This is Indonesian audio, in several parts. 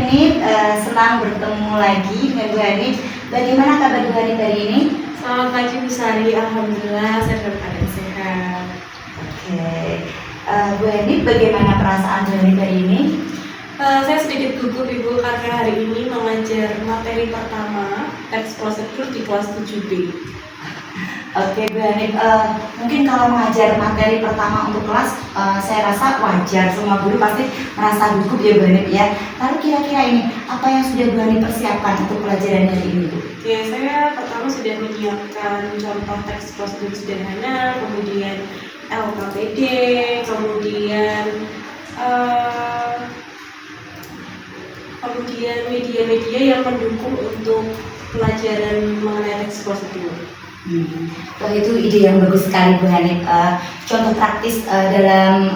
Hanif, senang bertemu lagi dengan Bu Hanif. Bagaimana kabar Bu Hanif hari ini? Selamat pagi Bu Sari, Alhamdulillah saya dalam keadaan sehat. Oke, Bu Hanif, bagaimana perasaan Bu Hanif hari ini? Saya sedikit gugup Ibu karena hari ini mengajar materi pertama teks prosedur di kelas 7B. Oke Bu Hanif, mungkin kalau mengajar materi pertama untuk kelas, saya rasa wajar, semua guru pasti merasa gugup ya Bu Hanif ya. Lalu kira-kira ini, apa yang sudah Bu Hanif persiapkan untuk pelajaran hari ini Bu? Ya, saya pertama sudah menyiapkan contoh teks prosedur sederhana, kemudian LKPD, kemudian media-media yang mendukung untuk pelajaran mengenai teks prosedur. Wah, itu ide yang bagus sekali Bu Hanif. Contoh praktis dalam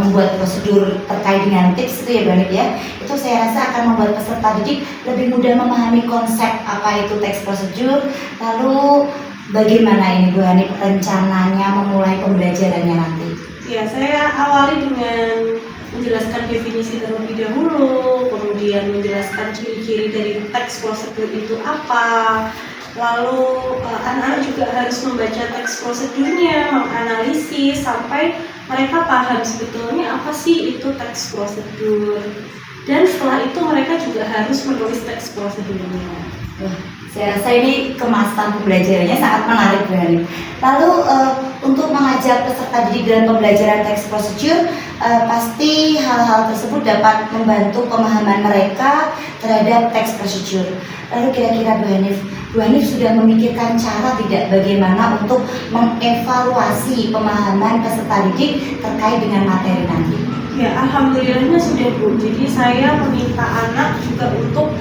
membuat prosedur terkait dengan tips itu ya Bu Hanif ya. Itu saya rasa akan membuat peserta didik lebih mudah memahami konsep apa itu teks prosedur. Lalu bagaimana ini Bu Hanif rencananya memulai pembelajarannya nanti? Ya, saya awali dengan menjelaskan definisi terlebih dahulu, kemudian menjelaskan ciri-ciri dari teks prosedur itu apa. Lalu anak-anak juga harus membaca teks prosedurnya, menganalisis sampai mereka paham sebetulnya apa sih itu teks prosedur. Dan setelah itu mereka juga harus menulis teks prosedurnya. Wah, saya rasa ini kemasan pembelajarannya sangat menarik Bu Hanif. Lalu untuk mengajak peserta didik dalam pembelajaran teks prosedur, pasti hal-hal tersebut dapat membantu pemahaman mereka terhadap teks prosedur. Lalu kira-kira Bu Hanif sudah memikirkan cara tidak bagaimana untuk mengevaluasi pemahaman peserta didik terkait dengan materi nanti? Ya, alhamdulillahnya sudah Bu. Jadi saya meminta anak juga untuk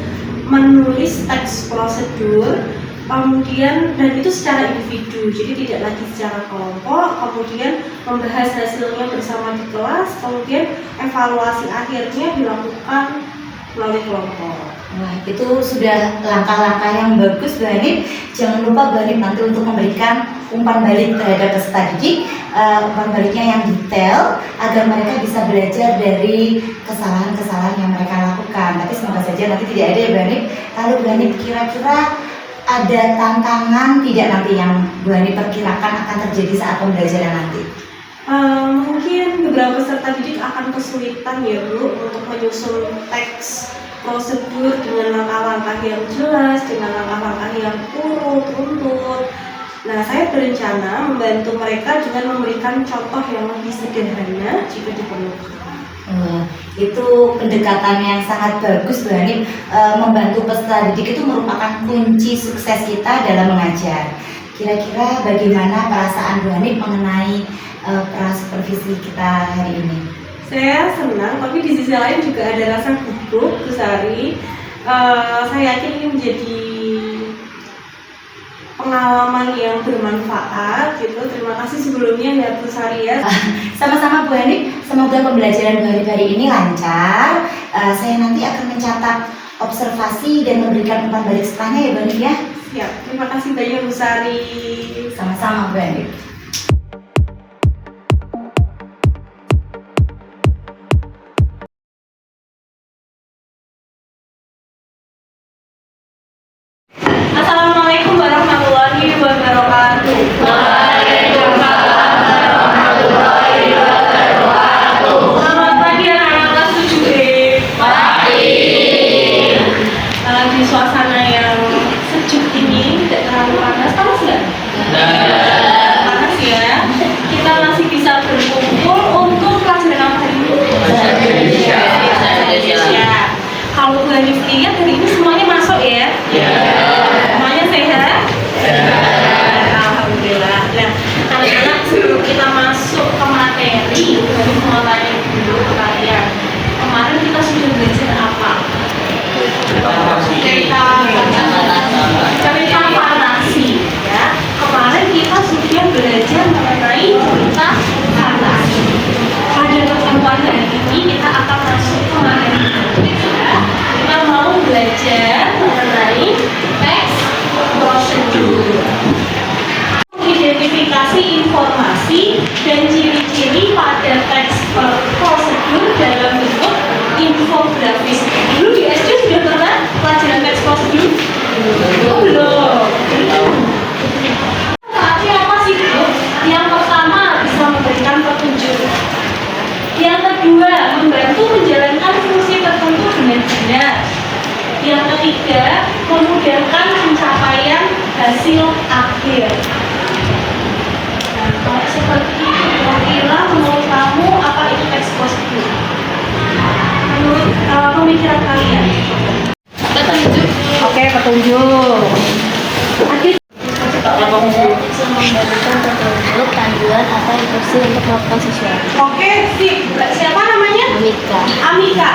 menulis teks prosedur, kemudian dan itu secara individu, jadi tidak lagi secara kelompok, kemudian membahas hasilnya bersama di kelas, kemudian evaluasi akhirnya dilakukan melalui kelompok. Wah, itu sudah langkah-langkah yang bagus Bu Hanif. Jangan lupa Bu Hanif nanti untuk memberikan umpan balik terhadap peserta didik, umpan baliknya yang detail agar mereka bisa belajar dari kesalahan-kesalahan yang mereka lakukan. Tapi semoga saja nanti tidak ada ya Bu Hanif. Lalu Bu Hanif kira-kira ada tantangan tidak nanti yang Bu Hanif perkirakan akan terjadi saat pembelajaran nanti? Mungkin beberapa peserta didik akan kesulitan ya Bu untuk menyusun teks prosedur dengan langkah-langkah yang jelas, dengan langkah-langkah yang runtut. Nah, saya berencana membantu mereka dengan memberikan contoh yang lebih sederhana jika diperlukan. Itu pendekatan yang sangat bagus Bu Hanif. Membantu peserta didik itu merupakan kunci sukses kita dalam mengajar. Kira-kira bagaimana perasaan Bu Hanif mengenai pra-supervisi kita hari ini? Saya senang, tapi di sisi lain juga ada rasa gugup Bu Sari. Saya yakin ini menjadi pengalaman yang bermanfaat gitu. Terima kasih sebelumnya ya Bu Sari ya. Sama-sama Bu Hanif, semoga pembelajaran Bu Hanif hari ini lancar. Saya nanti akan mencatat observasi dan memberikan umpan balik setelahnya ya Bu Hanif ya. Siap, terima kasih banyak Bu Sari. Sama-sama Bu Hanif. Assalamualaikum warahmatullahi wabarakatuh. Selamat pagi anak-anak kelas 7B. Di suasana yang sejuk ini tidak terlalu panas nggak? Panas juga memudahkan pencapaian hasil akhir. Nah, kalau seperti itu, kira-kira menurut kamu apa itu teks positif? Menurut pemikiran kalian? Petunjuk. Oke, petunjuk. Akhir Memberikan petunjuk, panduan atau instruksi untuk melakukan sesuatu. Oke, sip. Siapa namanya? Amika. Amika.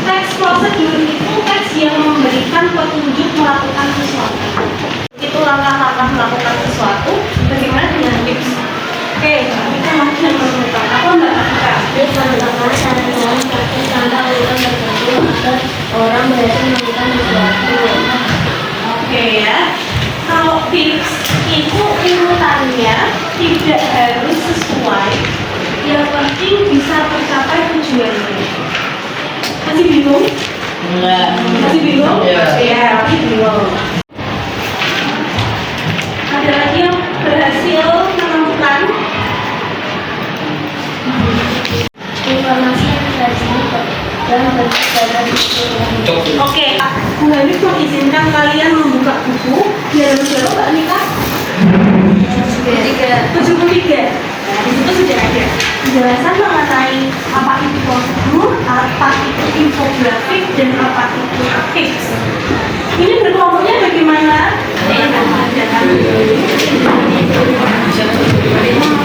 Teks prosedur itu teks yang memberikan petunjuk melakukan sesuatu. Itu langkah-langkah melakukan sesuatu. Bagaimana dengan tips? Oke, Amika masih yang menemukan. Apa Mbak Amika? Tips pertama, cara-cara praktis tanpa urutan tertentu agar orang berhasil melakukan sesuatu. Oke ya. Kalau tips itu urutannya tidak harus sesuai. Yang penting bisa tercapai tujuannya. Masih bingung? Enggak. Masih bingung? Iya. Ya, masih bingung. Ada lagi yang berhasil menemukan? Informasi yang terjadi dan berdasarkan Oke, Bu Hanif mengizinkan kalian membuka buku di halaman berapa Mbak Anika? 73. Nah, di situ sudah ada penjelasan mengenai apa itu prosedur, apa itu infografik, dan apa itu tips. Ini berkelompoknya bagaimana?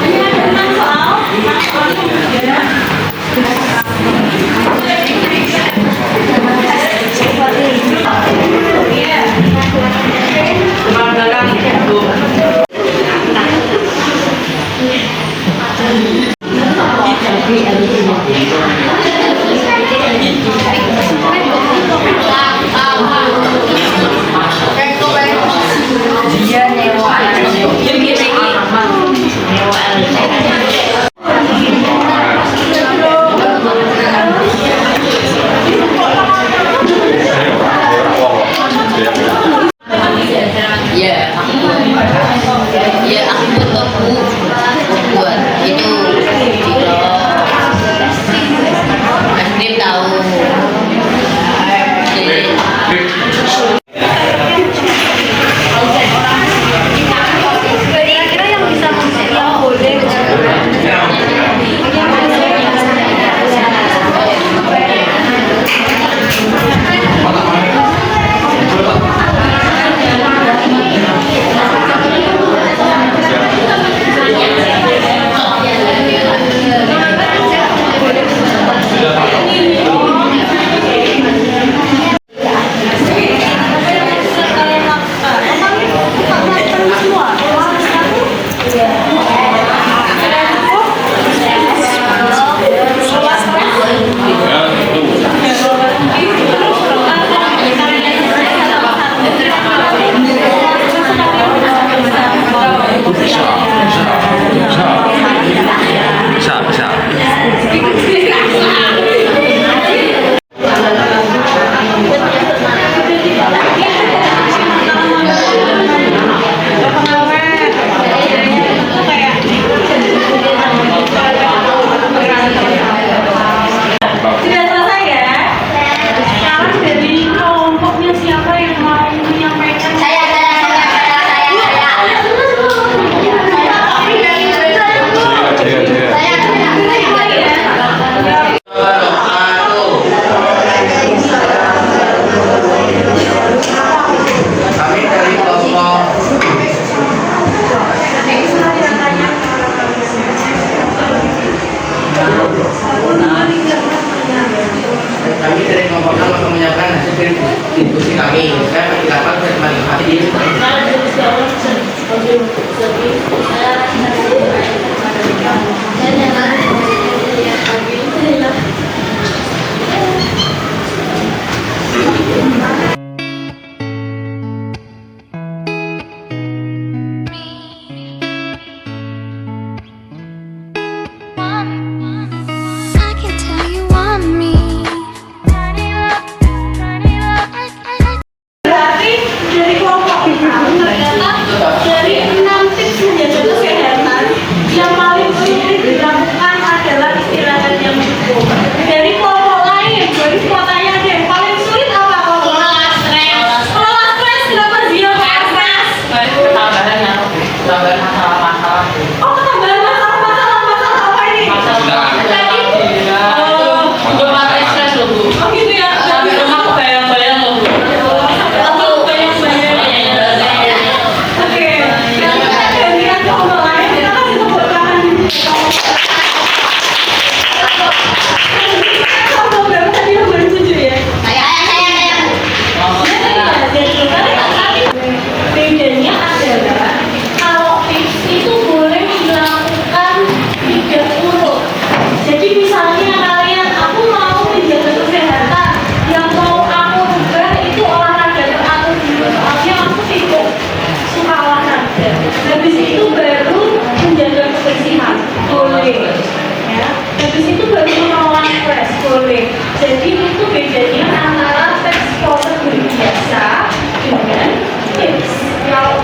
Ini ada 6 soal. Dari kelompok lain, jadi mau tanya deh, paling sulit apa kelompok?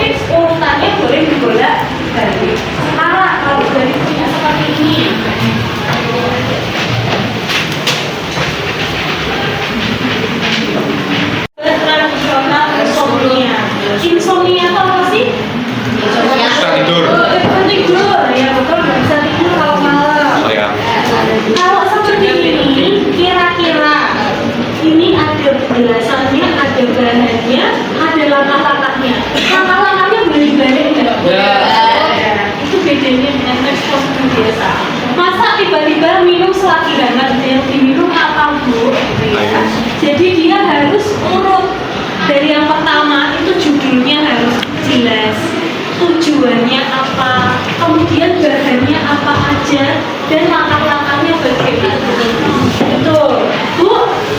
tips urutannya boleh dibolak balik. Sekarang kalau dari punya seperti ini, tradisional insomnia. Insomnia itu apa sih? Susah tidur. Tidur, ya betul, nggak bisa tidur kalau malam. Oh ya. Kalau seperti ini, kira-kira ini ada penjelasannya, ada bahannya, ada langkah-langkahnya. Langkah-langkahnya boleh dibalik nggak? Itu bedanya dengan teks prosedur biasa. Masa tiba-tiba minum selagi hangat, yang diminum apa bu? Gitu ya. Jadi dia harus urut dari yang pertama itu judulnya harus jelas, tujuannya apa, kemudian bahannya apa aja, dan langkah-langkahnya bagaimana. Betul. Bu,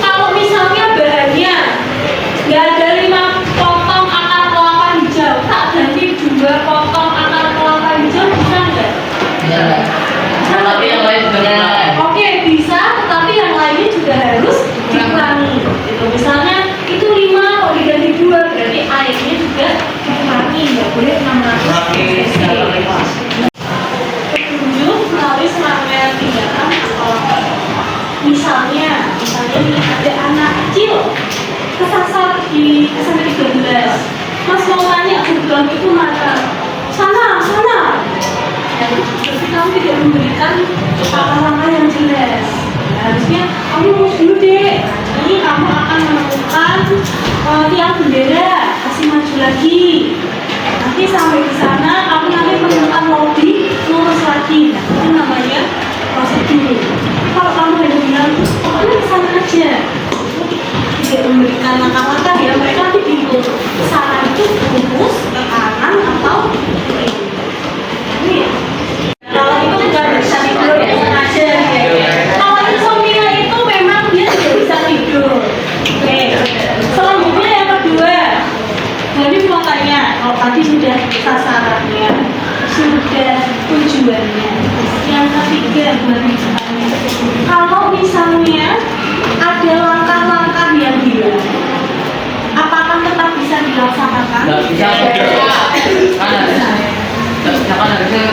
kalau misalnya bahannya nggak ada 5 potong akar kelapa hijau, tak ganti 2 potong akar kelapa hijau, bisa nggak? Tapi yang lain benar. Oke, bisa, tetapi yang lainnya juga harus dikurangi. Gitu. Misalnya itu 5 kok diganti 2, berarti airnya juga dikurangi, nggak boleh 600 cc. Petunjuk melalui serangkaian tindakan atau misalnya nih ada anak kecil kesasar di SMP 13. Mas mau tanya gerbang itu mana? Sana. Tapi kamu tidak memberikan langkah-langkah yang jelas. Harusnya kamu urus dulu deh. Ini kamu akan menemukan tiang bendera, kasih maju lagi. Nanti sampai di sana kamu nanti menemukan lobby, lurus lagi. Nah, itu namanya prosedur. Kalau kamu hanya bilang, pokoknya ke sana aja, tidak memberikan langkah-langkah ya, mereka nanti bingung. Ke sana itu lurus, ke kanan atau ke kiri. Ini ya. Kalau itu nggak bisa tidur ya sengaja ya. Kalau insomnia itu memang dia tidak bisa tidur. Oke. Selanjutnya yang kedua, jadi mau tanya, kalau tadi sudah sasarannya, sudah tujuannya. Yang ketiga berarti kalau misalnya ada langkah-langkah yang hilang, apakah tetap bisa dilaksanakan? Nggak bisa. Kan harusnya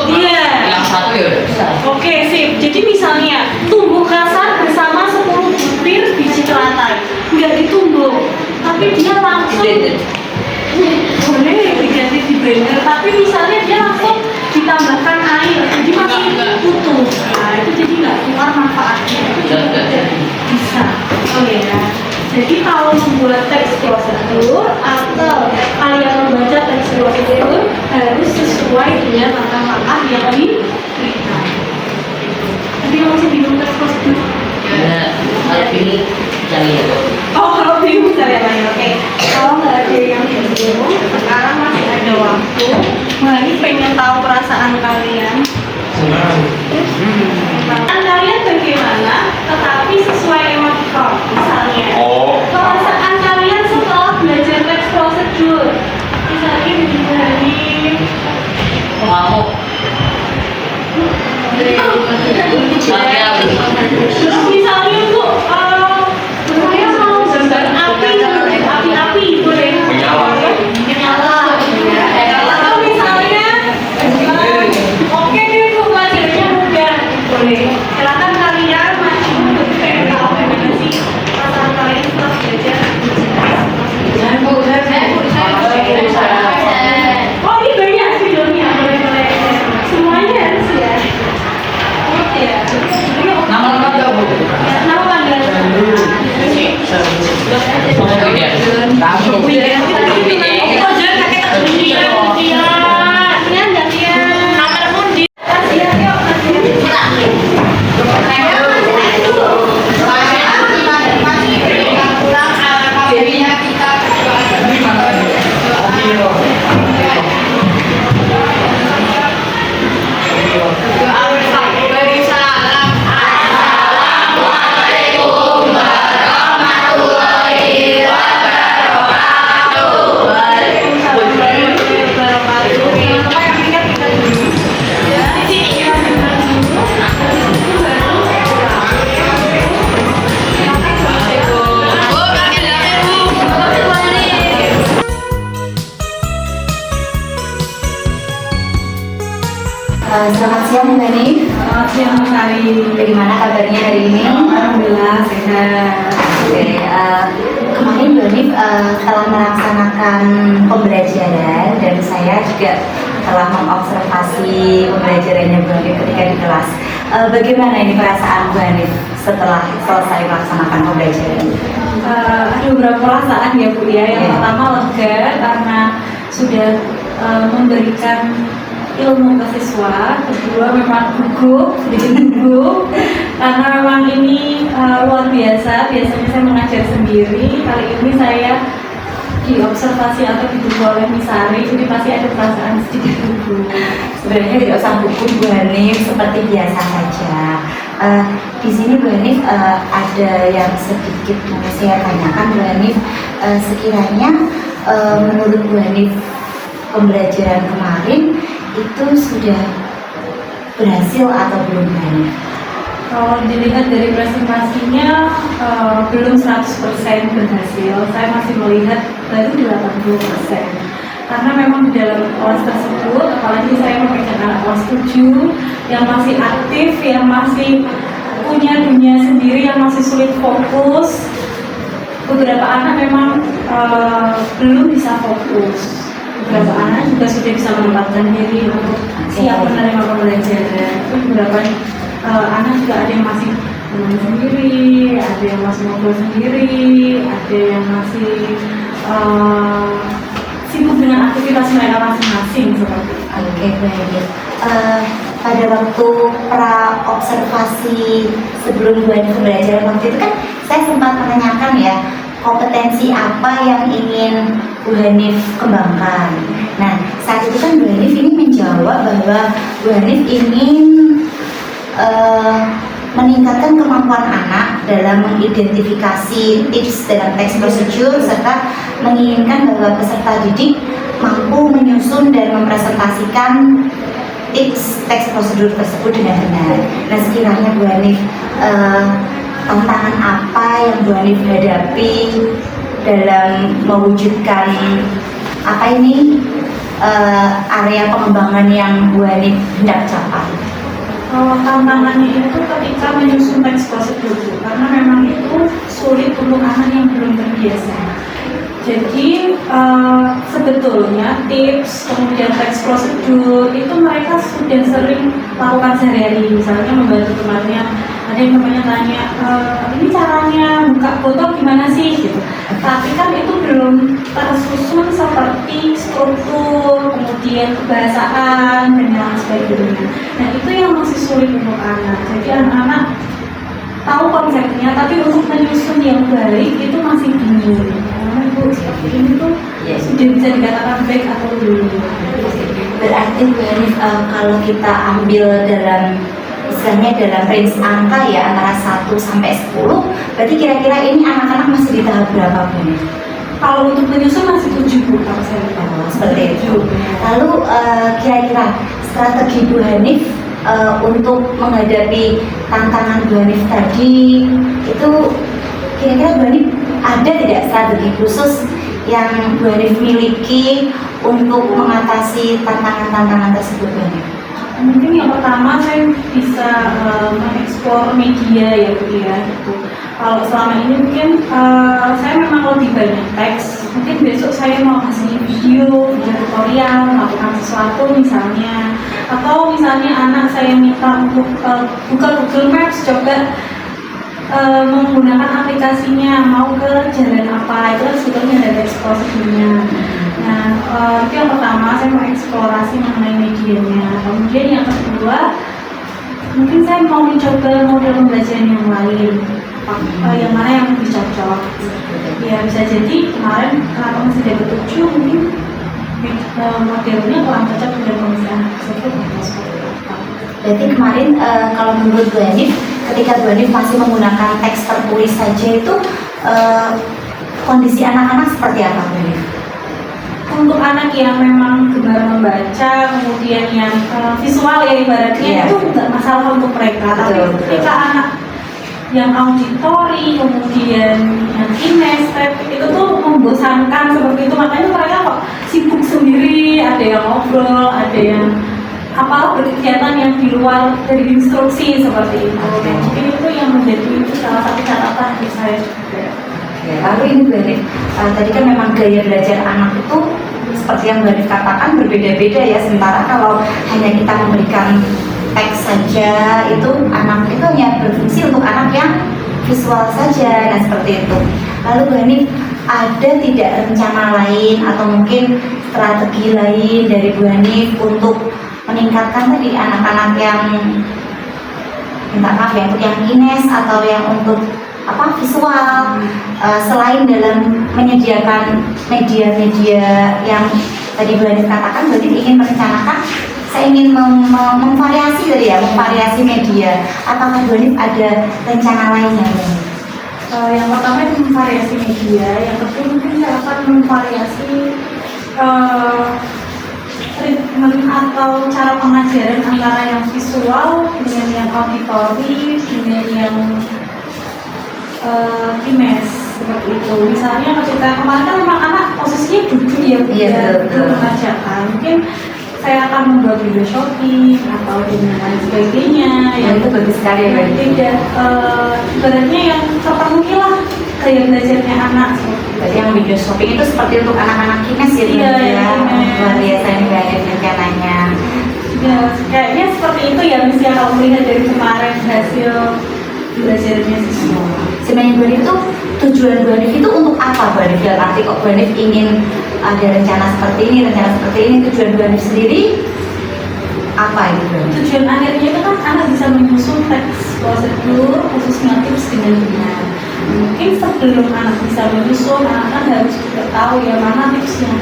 Iya. yang satu ya udah bisa. Oke, sip. Jadi misalnya tumbuk kasar bersama 10 butir biji telatai, nggak ditumbuk, tapi dia langsung boleh diganti di blender, tapi misalnya dia langsung ditambahkan air, jadi masih utuh. Nah, itu jadi nggak keluar manfaatnya. Itu juga tidak bisa. Oh ya. Jadi kalau membuat teks prosedur atau kalian membaca teks prosedur harus sesuai dengan langkah-langkah yang diberikan. Jadi masih bingung teks prosedur? Nah, kalau ini cari ya. Oh, kalau bingung saya tanya, oke. Kalau nggak ada yang bingung, sekarang masih ada waktu. Nah, ini pengen tahu perasaan kalian. Perasaan kalian bagaimana? Tetapi sesuai emotikon. Misalnya, perasaan kalian setelah belajar teks prosedur. Misalnya dari Ngamuk. terus misalnya bu, saya mau gambar api boleh? Menyala. Atau misalnya Selamat siang Mbak Nif. Selamat siang Sari. Bagaimana kabarnya hari ini? Alhamdulillah sehat. Oke, kemarin Mbak Nif telah melaksanakan pembelajaran dan saya juga telah mengobservasi pembelajarannya Mbak Nif ketika di kelas. Bagaimana ini perasaan Mbak Nif setelah selesai melaksanakan pembelajaran? Ada beberapa perasaan ya Bu ya. Yang pertama lega karena sudah memberikan ilmu ke siswa. Kedua memang gugup, sedikit gugup karena memang ini luar biasa. Biasanya saya mengajar sendiri, kali ini saya diobservasi atau didukung oleh Misari, jadi pasti ada perasaan sedikit gugup. Sebenarnya tidak usah gugup Bu Hanif, seperti biasa saja. Di sini Bu Hanif ada yang sedikit mau saya tanyakan Bu Hanif. Sekiranya menurut Bu Hanif pembelajaran kemarin itu sudah berhasil atau belum Bu Hanif? Kalau dilihat dari presentasinya belum 100% berhasil. Saya masih melihat baru 80%. Karena memang di dalam kelas tersebut, apalagi saya memegang anak kelas 7 yang masih aktif, yang masih punya dunia sendiri, yang masih sulit fokus. Beberapa anak memang belum bisa fokus. Beberapa anak juga sudah bisa menempatkan diri untuk siap menerima pembelajaran. Beberapa anak juga ada yang masih menang sendiri, ada yang masih ngobrol sendiri, ada yang masih sibuk dengan aktivitas mereka masing-masing seperti itu. Oke, baik. Pada waktu pra observasi sebelum Bu Hanif pembelajaran waktu itu kan saya sempat menanyakan ya kompetensi apa yang ingin Bu Hanif kembangkan. Nah, saat itu kan Bu Hanif ini menjawab bahwa Bu Hanif ingin meningkatkan kemampuan anak dalam mengidentifikasi tips dalam teks prosedur serta menginginkan bahwa peserta didik mampu menyusun dan mempresentasikan tips teks prosedur tersebut dengan benar. Nah, sekiranya Bu Hanif tantangan apa yang Bu Hanif hadapi dalam mewujudkan apa ini area pengembangan yang Bu Hanif hendak capai? Tantangannya itu ketika menyusun teks prosedur, karena memang itu sulit untuk anak yang belum terbiasa. Jadi sebetulnya tips kemudian teks prosedur itu mereka sudah sering lakukan sehari-hari. Misalnya membantu temannya, ada yang temannya tanya, ini caranya buka foto gimana sih? Gitu. Tapi kan itu belum tersusun seperti struktur, kemudian kebahasaan dan lain sebagainya. Nah itu yang masih sulit untuk anak. Jadi anak-anak tahu konsepnya, tapi untuk menyusun yang baik itu masih bingung. Karena itu seperti ini tuh sudah bisa dikatakan baik atau belum. Berarti Bu Hanif kalau kita ambil dalam istilahnya dalam range angka ya antara 1 sampai 10, berarti kira-kira ini anak-anak masih di tahap berapa Bu Hanif? Kalau untuk menyusun masih 7 Bu, kalau saya lihat. Seperti itu. Lalu kira-kira strategi Bu Hanif untuk menghadapi tantangan Bu Hanif tadi itu kira-kira Bu Hanif ada tidak strategi khusus yang Bu Hanif miliki untuk mengatasi tantangan-tantangan tersebut Bu Hanif? Mungkin yang pertama saya bisa mengeksplor media ya Bu ya. Gitu. Kalau selama ini mungkin saya memang lebih banyak teks. Mungkin besok saya mau kasih video tutorial melakukan sesuatu misalnya, atau misalnya anak saya minta untuk buka Google Maps, coba menggunakan aplikasinya, mau ke jalan apa, itu kan sebetulnya ada teks prosedurnya. Nah, itu yang pertama, saya mau eksplorasi mengenai medianya. Kemudian yang kedua, mungkin saya mau mencoba model pembelajaran yang lain, yang mana yang lebih cocok. Ya bisa jadi kemarin kenapa masih dapat 7, mungkin modelnya kurang cocok dengan kondisi anak tersebut. Berarti kemarin kalau menurut Bu Hanif, ketika Bu Hanif masih menggunakan teks tertulis saja itu kondisi anak-anak seperti apa Bu Hanif? Untuk anak yang memang gemar membaca, kemudian yang visual ya ibaratnya itu nggak masalah untuk mereka. Tapi ketika anak yang auditori, kemudian yang kinestetik itu tuh membosankan seperti itu, makanya mereka kok sibuk sendiri, ada yang ngobrol, ada yang apalah berkegiatan yang di luar dari instruksi seperti itu. Dan mungkin itu yang menjadi salah satu catatan di saya juga. Ya, lalu ini Bu Hanif, tadi kan memang gaya belajar anak itu seperti yang Bu Hanif katakan berbeda-beda ya. Sementara kalau hanya kita memberikan teks saja, itu anak itu hanya berfungsi untuk anak yang visual saja, nah seperti itu. Lalu Bu Hanif, ada tidak rencana lain atau mungkin strategi lain dari Bu Hanif untuk meningkatkan tadi anak-anak yang minta maaf ya, untuk yang kines atau yang untuk apa visual, selain dalam menyediakan media-media yang tadi Bu Hanif katakan, Bu Hanif ingin merencanakan, saya ingin memvariasi tadi ya, memvariasi media. Apakah Bu Hanif ada rencana lainnya? Yang pertama itu memvariasi media, yang kedua mungkin saya akan memvariasi treatment atau cara pengajaran antara yang visual dengan yang auditory dengan yang kines seperti itu. Misalnya ketika kemarin kan memang anak posisinya duduk ya, mengajarkan, mungkin saya akan membuat video shopping atau dengan lain sebagainya yang itu bagus sekali ya, yang tidak ibaratnya yang terpenuhi lah gaya belajarnya anak seperti itu. Jadi yang video shopping itu seperti untuk anak-anak kines ya, Iya, ya, kines. luar biasa ini Bu Hanif rencananya. Ya, kayaknya seperti itu ya misalnya kalau melihat dari kemarin hasil belajarnya siswa. Sebenarnya Bu Hanif itu tujuan Bu Hanif itu untuk apa Bu Hanif? Dalam arti kok Bu Hanif ingin ada rencana seperti ini, tujuan Bu Hanif sendiri apa itu Bu Hanif? Tujuan akhirnya itu kan anak bisa menyusun teks prosedur khususnya tips dengan benar. Mungkin sebelum anak bisa menyusun, anak kan harus juga tahu ya mana tips yang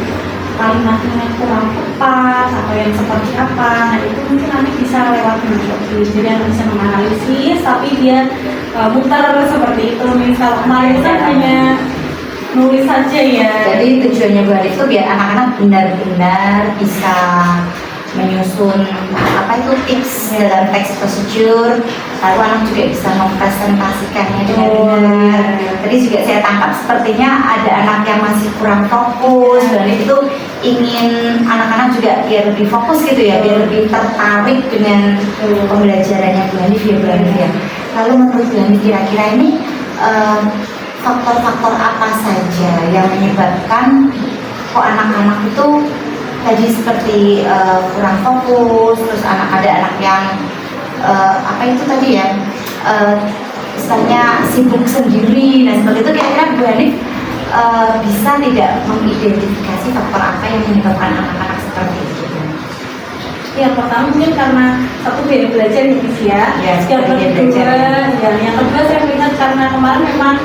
kalimatnya kurang tepat atau yang seperti apa. Nah itu mungkin nanti bisa lewat mencoba. Jadi anak bisa menganalisis, tapi dia muter seperti itu. Misal kemarin saya hanya nulis saja ya. Jadi tujuannya Bu Hanif itu biar anak-anak benar-benar bisa menyusun apa itu tips dalam teks prosedur, lalu anak juga bisa mempresentasikannya dengan benar. Tadi juga saya tangkap sepertinya ada anak yang masih kurang fokus, dan itu ingin anak-anak juga biar lebih fokus gitu ya, biar lebih tertarik dengan pembelajarannya Bu Hanif ya Bu Hanif ya. Lalu menurut Bu Hanif kira-kira ini faktor-faktor apa saja yang menyebabkan kok anak-anak itu tadi seperti kurang fokus, terus ada anak yang apa itu tadi ya, misalnya sibuk sendiri, dan seperti itu. Kira-kira Bu Hanif bisa tidak mengidentifikasi faktor apa yang menyebabkan anak-anak seperti itu? Yang pertama mungkin karena satu gaya belajar ya, yang kedua, yang kedua saya melihat karena kemarin memang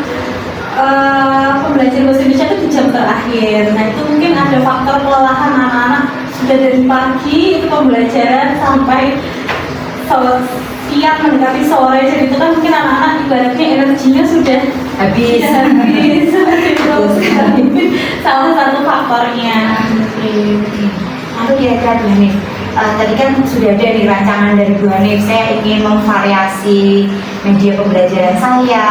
pembelajaran bahasa Indonesia itu di jam terakhir. Nah itu mungkin ada faktor kelelahan anak-anak sudah dari pagi itu pembelajaran sampai siang mendekati sore. Jadi itu kan mungkin anak-anak ibaratnya energinya sudah Habis. Seperti itu. Salah satu faktornya. Lalu kira-kira Bu Hanif, tadi kan sudah ada nih rancangan dari Bu Hanif, saya ingin memvariasi media pembelajaran saya,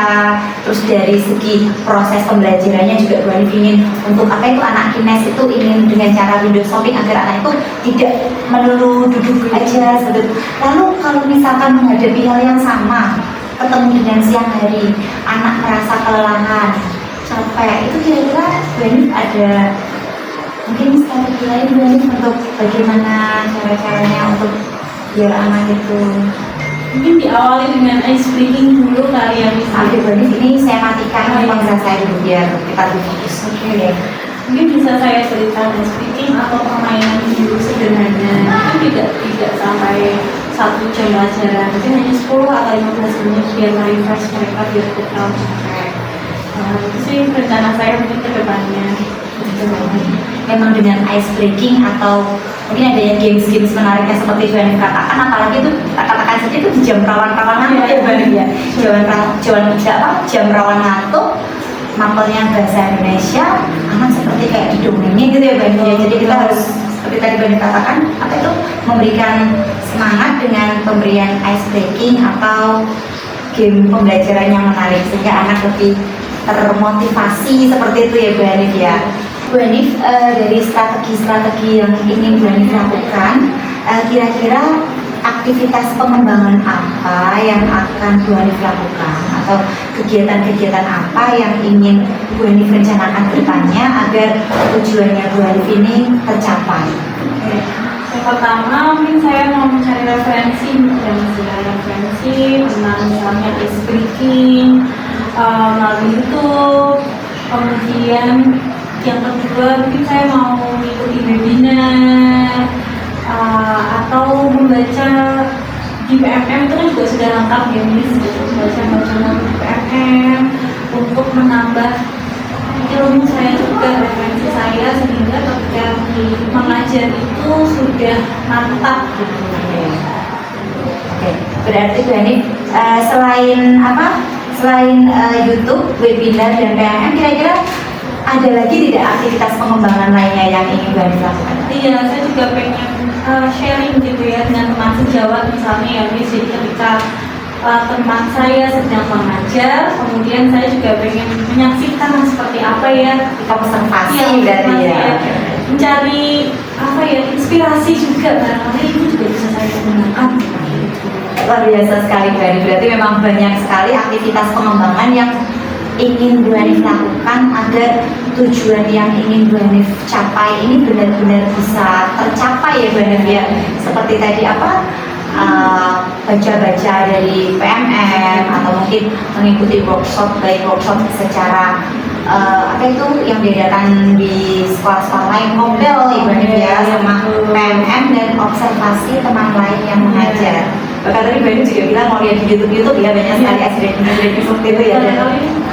terus dari segi proses pembelajarannya juga Bu Hanif ingin untuk apa itu anak kines itu ingin dengan cara window shopping agar anak itu tidak melulu duduk aja seperti itu. Lalu kalau misalkan menghadapi hal yang sama, ketemu dengan siang hari, anak merasa kelelahan, capek, itu kira-kira Bu Hanif ada mungkin strategi lain Bu Hanif untuk bagaimana cara-caranya untuk biar anak itu Mungkin diawali dengan ice breaking dulu kali ya Bu Hanif. Ini saya matikan panggilan saya dulu biar kita lebih fokus. Oke ya. Mungkin bisa saya ceritakan ice breaking atau permainan dulu sederhana. Mungkin tidak sampai 1 jam pelajaran, mungkin hanya 10 atau 15 menit biar merefresh mereka biar tidak terlalu capek. Itu sih rencana saya mungkin ke depannya. Memang dengan ice breaking atau mungkin ada yang games-games menariknya seperti Bu Hanif katakan, apalagi itu katakan saja itu di jam rawan-rawan ngantuk ya Bu Hanif ya. Jam rawan ngantuk, mapelnya bahasa Indonesia, anak seperti kayak didongengin gitu ya Bu Hanif ya. Jadi kita harus seperti tadi Bu Hanif katakan, apa itu memberikan semangat dengan pemberian ice breaking atau game pembelajaran yang menarik sehingga anak lebih termotivasi seperti itu ya Bu Hanif ya. Bu Hanif, dari strategi-strategi yang ingin Bu Hanif lakukan, kira-kira aktivitas pengembangan apa yang akan Bu Hanif lakukan atau kegiatan-kegiatan apa yang ingin Bu Hanif rencanakan ke depannya agar tujuannya Bu Hanif ini tercapai? Yang pertama mungkin saya mau mencari referensi tentang misalnya ice breaking melalui YouTube. Kemudian yang kedua mungkin saya mau mengikuti webinar atau membaca di PMM itu kan juga sudah lengkap ya Miss, gitu. Baca di PMM untuk menambah ilmu saya juga, referensi saya, sehingga ketika mengajar itu sudah mantap gitu. Oke, berarti Bu Hanif selain apa? Selain YouTube, webinar dan PMM, kira-kira ada lagi tidak aktivitas pengembangan lainnya yang ingin Bu Hanif lakukan? Iya, saya juga pengen sharing gitu ya dengan teman sejawat misalnya ya Miss. Jadi ketika teman saya sedang mengajar, kemudian saya juga pengen menyaksikan seperti apa ya Observasi berarti ya. mencari apa ya inspirasi juga, barangkali itu juga bisa saya gunakan. Luar biasa sekali Bu Hanif. Berarti memang banyak sekali aktivitas pengembangan yang ingin Bu Hanif lakukan agar tujuan yang ingin Bu Hanif capai ini benar-benar bisa tercapai ya Bu Hanif ya. Seperti tadi apa? Baca-baca dari PMM atau mungkin mengikuti workshop, baik workshop secara apa itu yang diadakan di sekolah-sekolah lain, model Ibu Hanif ya, sama PMM dan observasi teman lain yang mengajar. Bahkan tadi Bu Hanif juga bilang mau lihat di YouTube ya, banyak sekali ajaran seperti itu ya. Dan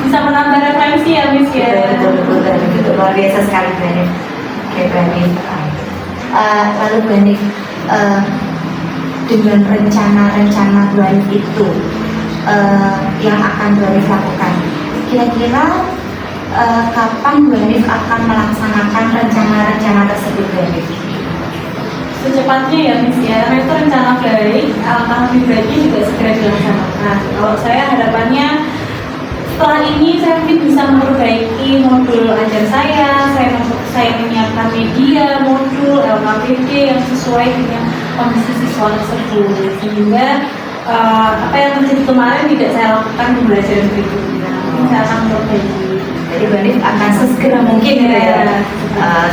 Bisa menambah referensi ya Miss ya. betul, luar biasa sekali Bu Hanif. Oke Bu Hanif. Lalu Bu Hanif, dengan rencana-rencana Bu Hanif itu yang akan Bu Hanif lakukan, kira-kira kapan Bu Hanif akan melaksanakan rencana-rencana tersebut Bu Hanif? Secepatnya ya Miss ya, karena itu rencana baik, alangkah lebih baiknya juga segera dilaksanakan. Kalau saya harapannya setelah ini saya mungkin bisa memperbaiki modul ajar saya menyiapkan media, modul, LKPD yang sesuai dengan kondisi siswa tersebut, sehingga apa yang terjadi kemarin tidak saya lakukan di pembelajaran berikutnya. Mungkin saya akan memperbaiki. Jadi Bu Hanif akan sesegera mungkin ya.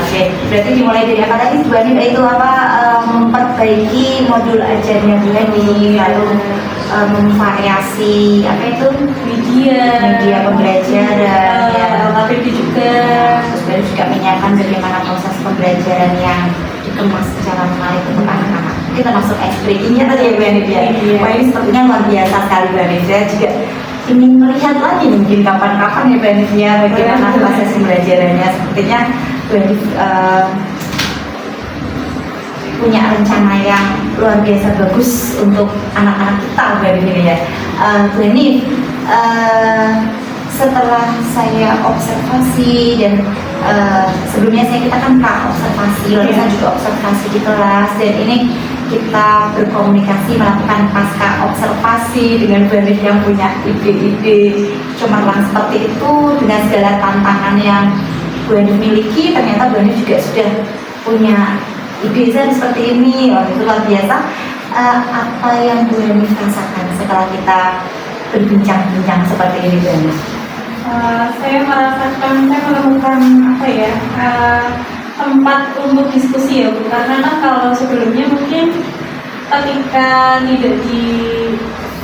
Oke, berarti dimulai dari apa tadi Bu Hanif, itu apa, memperbaiki modul ajarnya Bu Hanif, lalu memvariasi apa itu media pembelajaran ya. LKPD juga. Terus Bu Hanif juga menyiapkan bagaimana proses pembelajaran yang dikemas secara menarik untuk anak-anak. Kita termasuk ice breaking-nya tadi ya Bu Hanif ya. Wah, ini sepertinya luar biasa sekali Bu Hanif. Saya juga ingin melihat lagi mungkin kapan-kapan ya Bu Hanif ya, bagaimana proses pembelajarannya. Sepertinya Bu Hanif punya rencana yang luar biasa bagus untuk anak-anak kita Bu Hanif ini ya. Bu Hanif, setelah saya observasi dan sebelumnya kita kan observasi, lalu saya juga observasi di kelas, dan ini kita berkomunikasi melakukan pasca observasi dengan Bu Hanif yang punya ide-ide cemerlang seperti itu, dengan segala tantangan yang Bu Hanif miliki, ternyata Bu Hanif juga sudah punya ide seperti ini. Itu luar biasa. Apa yang Bu Hanif rasakan setelah kita berbincang-bincang seperti ini Bu Hanif? Saya menemukan apa ya, tempat untuk diskusi ya Bu, karena kan kalau sebelumnya mungkin ketika tidak di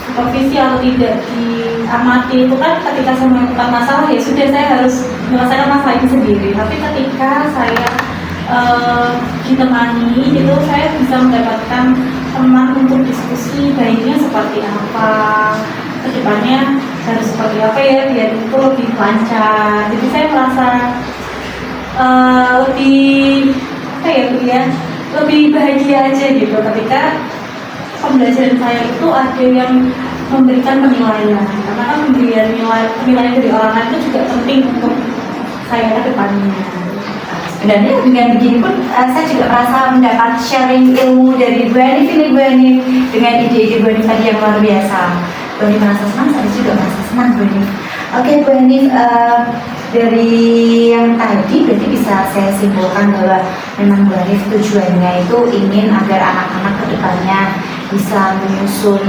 supervisi atau tidak diamati itu kan ketika saya menemukan masalah ya sudah saya harus menyelesaikan masalah itu sendiri. Tapi ketika saya ditemani itu saya bisa mendapatkan teman untuk diskusi baiknya seperti apa, kedepannya harus seperti apa ya biar itu lebih lancar. Jadi saya merasa lebih apa ya Bu ya, lebih bahagia aja gitu ketika pembelajaran saya itu ada yang memberikan penilaian, karena kan penilaian dari orang lain itu juga penting untuk saya ke depannya. Sebenarnya dengan begini pun saya juga merasa mendapat sharing ilmu dari Bu Hanif ini Bu Hanif, dengan ide-ide Bu Hanif tadi yang luar biasa. Bu Hanif merasa senang, saya juga merasa senang Bu Hanif. Oke Bu Hanif, dari yang tadi berarti bisa saya simpulkan bahwa memang Bu Hanif tujuannya itu ingin agar anak-anak kedepannya bisa menyusun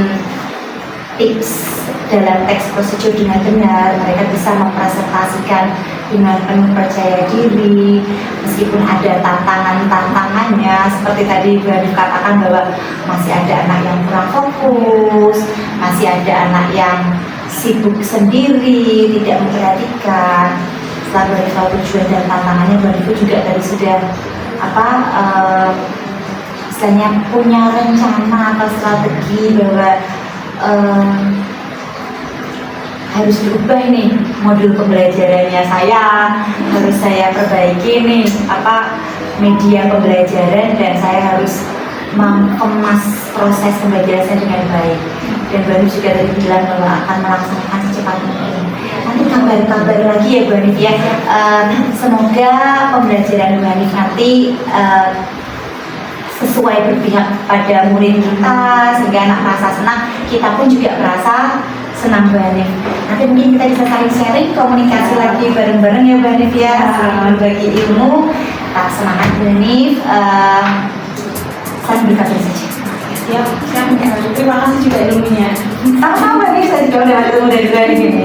tips dalam teks prosedur dengan benar, mereka bisa mempresentasikan dengan penuh percaya diri meskipun ada tantangannya seperti tadi Bu Hanif katakan bahwa masih ada anak yang kurang fokus, masih ada anak yang sibuk sendiri, tidak memperhatikan. Setelah dari soal tujuan dan tantangannya, Bu Hanif juga tadi sudah istilahnya punya rencana atau strategi bahwa harus diubah nih modul pembelajarannya, harus saya perbaiki nih media pembelajaran, dan saya harus mengemas proses pembelajaran saya dengan baik. Dan Bu Hanif juga tadi bilang bahwa akan melaksanakan secepat mungkin. Nanti kabar lagi ya Bu Hanif ya. Semoga pembelajaran Bu Hanif nanti sesuai berpihak pada murid kita sehingga anak merasa senang, kita pun juga merasa senang Bu Hanif. Nanti mungkin kita bisa saling sharing, komunikasi lagi bareng-bareng ya Bu Hanif ya, saling berbagi ilmu. Tetap semangat Bu Hanif. Saya berkata saja. Siap. Terima kasih juga ilmunya. Sama-sama nih, saya juga udah ilmu dari Bu Hanif ini.